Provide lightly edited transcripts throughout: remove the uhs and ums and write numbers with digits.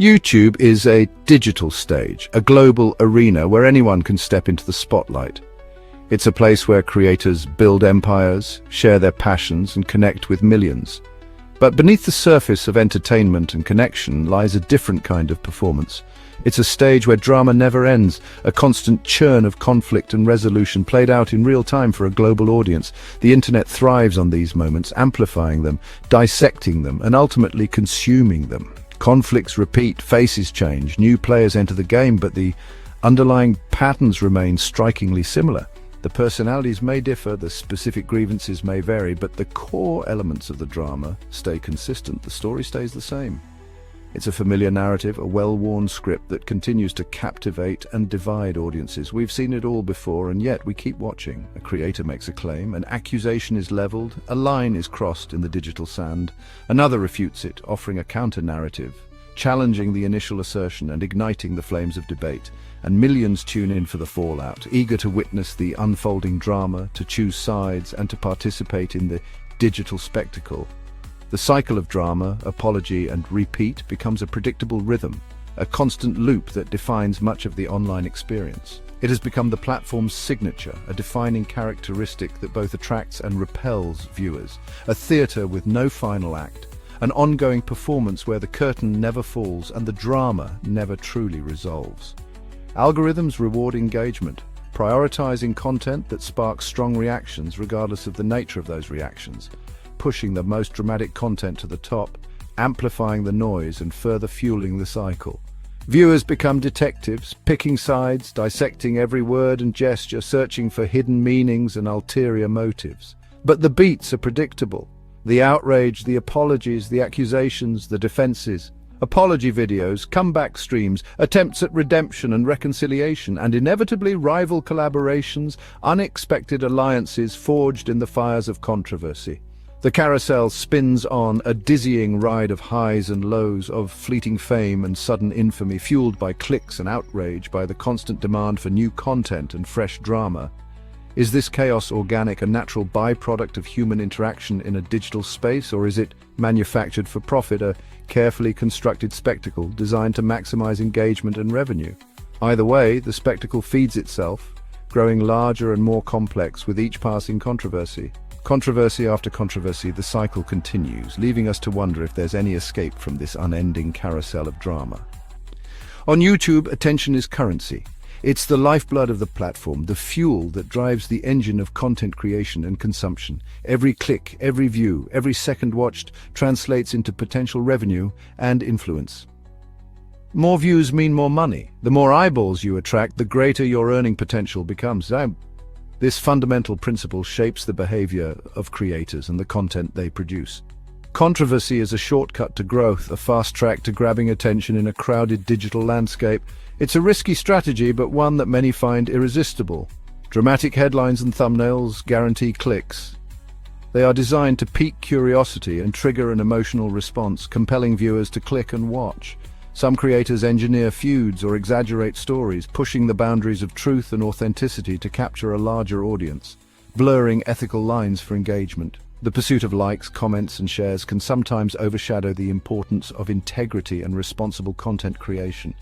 YouTube is a digital stage, a global arena where anyone can step into the spotlight. It's a place where creators build empires, share their passions, and connect with millions. But beneath the surface of entertainment and connection lies a different kind of performance. It's a stage where drama never ends, a constant churn of conflict and resolution played out in real time for a global audience. The internet thrives on these moments, amplifying them, dissecting them, and ultimately consuming them. Conflicts repeat, faces change, new players enter the game, but the underlying patterns remain strikingly similar. The personalities may differ, the specific grievances may vary, but the core elements of the drama stay consistent. The story stays the same. It's a familiar narrative, a well-worn script that continues to captivate and divide audiences. We've seen it all before, and yet we keep watching. A creator makes a claim, an accusation is leveled, a line is crossed in the digital sand. Another refutes it, offering a counter-narrative, challenging the initial assertion and igniting the flames of debate. And millions tune in for the fallout, eager to witness the unfolding drama, to choose sides, and to participate in the digital spectacle. The cycle of drama, apology, and repeat becomes a predictable rhythm, a constant loop that defines much of the online experience. It has become the platform's signature, a defining characteristic that both attracts and repels viewers. A theater with no final act, an ongoing performance where the curtain never falls and the drama never truly resolves. Algorithms reward engagement, prioritizing content that sparks strong reactions regardless of the nature of those reactions, pushing the most dramatic content to the top, amplifying the noise and further fueling the cycle. Viewers become detectives, picking sides, dissecting every word and gesture, searching for hidden meanings and ulterior motives. But the beats are predictable. The outrage, the apologies, the accusations, the defenses. Apology videos, comeback streams, attempts at redemption and reconciliation, and inevitably rival collaborations, unexpected alliances forged in the fires of controversy. The carousel spins on, a dizzying ride of highs and lows, of fleeting fame and sudden infamy, fueled by clicks and outrage, by the constant demand for new content and fresh drama. Is this chaos organic, a natural byproduct of human interaction in a digital space, or is it manufactured for profit, a carefully constructed spectacle designed to maximize engagement and revenue? Either way, the spectacle feeds itself, growing larger and more complex with each passing controversy. Controversy after controversy, the cycle continues, leaving us to wonder if there's any escape from this unending carousel of drama. On YouTube, attention is currency. It's the lifeblood of the platform, the fuel that drives the engine of content creation and consumption. Every click, every view, every second watched translates into potential revenue and influence. More views mean more money. The more eyeballs you attract, the greater your earning potential becomes. This fundamental principle shapes the behavior of creators and the content they produce. Controversy is a shortcut to growth, a fast track to grabbing attention in a crowded digital landscape. It's a risky strategy, but one that many find irresistible. Dramatic headlines and thumbnails guarantee clicks. They are designed to pique curiosity and trigger an emotional response, compelling viewers to click and watch. Some creators engineer feuds or exaggerate stories, pushing the boundaries of truth and authenticity to capture a larger audience, blurring ethical lines for engagement. The pursuit of likes, comments, and shares can sometimes overshadow the importance of integrity and responsible content creation.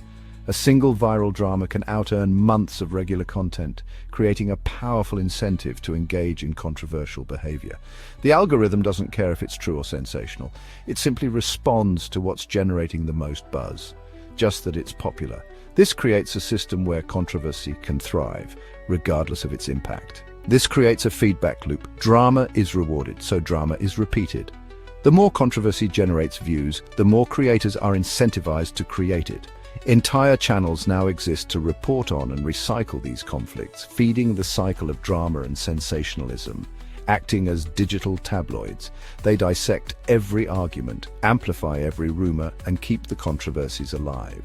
A single viral drama can out-earn months of regular content, creating a powerful incentive to engage in controversial behavior. The algorithm doesn't care if it's true or sensational. It simply responds to what's generating the most buzz, just that it's popular. This creates a system where controversy can thrive, regardless of its impact. This creates a feedback loop. Drama is rewarded, so drama is repeated. The more controversy generates views, the more creators are incentivized to create it. Entire channels now exist to report on and recycle these conflicts, feeding the cycle of drama and sensationalism. Acting as digital tabloids, they dissect every argument, amplify every rumor, and keep the controversies alive.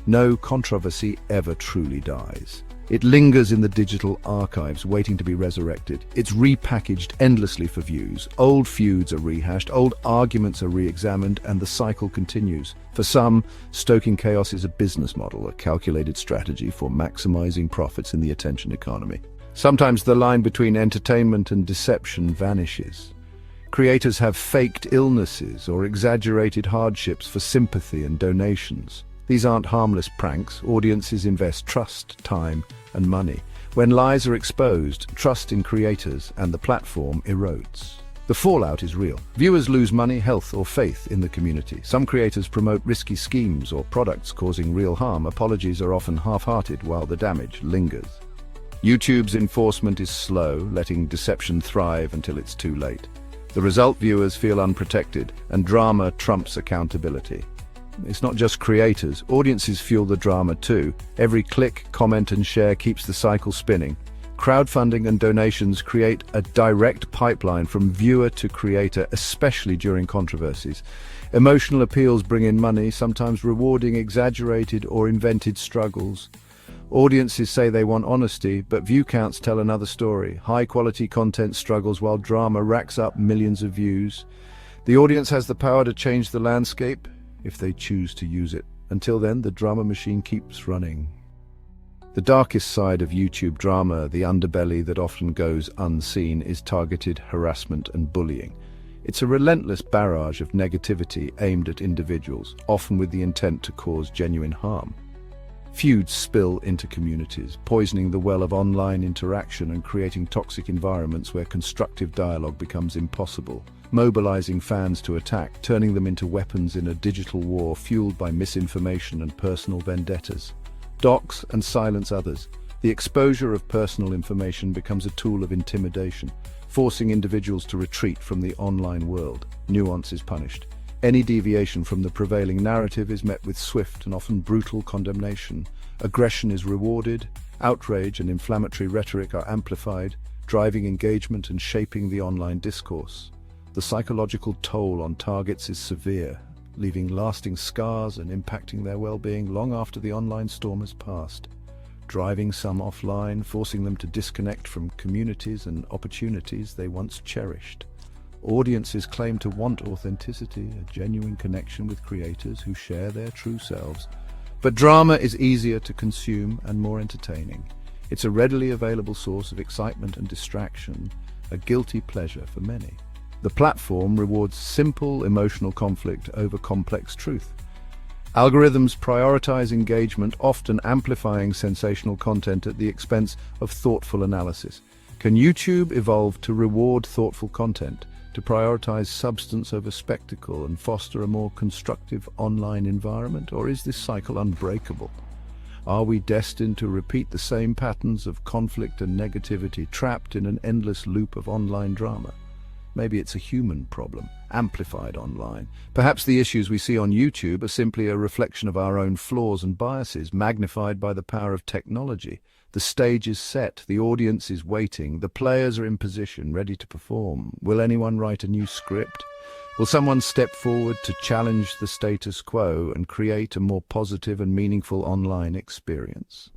No controversy ever truly dies. It lingers in the digital archives, waiting to be resurrected. It's repackaged endlessly for views. Old feuds are rehashed, old arguments are re-examined, and the cycle continues. For some, stoking chaos is a business model, a calculated strategy for maximizing profits in the attention economy. Sometimes the line between entertainment and deception vanishes. Creators have faked illnesses or exaggerated hardships for sympathy and donations. These aren't harmless pranks. Audiences invest trust, time, and money. When lies are exposed, trust in creators and the platform erodes. The fallout is real. Viewers lose money, health, or faith in the community. Some creators promote risky schemes or products causing real harm. Apologies are often half-hearted while the damage lingers. YouTube's enforcement is slow, letting deception thrive until it's too late. The result: viewers feel unprotected, and drama trumps accountability. It's not just creators. Audiences fuel the drama too. Every click, comment, and share keeps the cycle spinning. Crowdfunding and donations create a direct pipeline from viewer to creator, especially during controversies. Emotional appeals bring in money, sometimes rewarding exaggerated or invented struggles. Audiences say they want honesty, but view counts tell another story. High-quality content struggles while drama racks up millions of views. The audience has the power to change the landscape if they choose to use it. Until then, the drama machine keeps running. The darkest side of YouTube drama, the underbelly that often goes unseen, is targeted harassment and bullying. It's a relentless barrage of negativity aimed at individuals, often with the intent to cause genuine harm. Feuds spill into communities, poisoning the well of online interaction and creating toxic environments where constructive dialogue becomes impossible, mobilizing fans to attack, turning them into weapons in a digital war fueled by misinformation and personal vendettas. Dox and silence others. The exposure of personal information becomes a tool of intimidation, forcing individuals to retreat from the online world. Nuance is punished. Any deviation from the prevailing narrative is met with swift and often brutal condemnation. Aggression is rewarded, outrage and inflammatory rhetoric are amplified, driving engagement and shaping the online discourse. The psychological toll on targets is severe, leaving lasting scars and impacting their well-being long after the online storm has passed, driving some offline, forcing them to disconnect from communities and opportunities they once cherished. Audiences claim to want authenticity, a genuine connection with creators who share their true selves. But drama is easier to consume and more entertaining. It's a readily available source of excitement and distraction, a guilty pleasure for many. The platform rewards simple emotional conflict over complex truth. Algorithms prioritize engagement, often amplifying sensational content at the expense of thoughtful analysis. Can YouTube evolve to reward thoughtful content, to prioritize substance over spectacle and foster a more constructive online environment? Or is this cycle unbreakable? Are we destined to repeat the same patterns of conflict and negativity, trapped in an endless loop of online drama? Maybe it's a human problem, amplified online. Perhaps the issues we see on YouTube are simply a reflection of our own flaws and biases, magnified by the power of technology. The stage is set, the audience is waiting, the players are in position, ready to perform. Will anyone write a new script? Will someone step forward to challenge the status quo and create a more positive and meaningful online experience?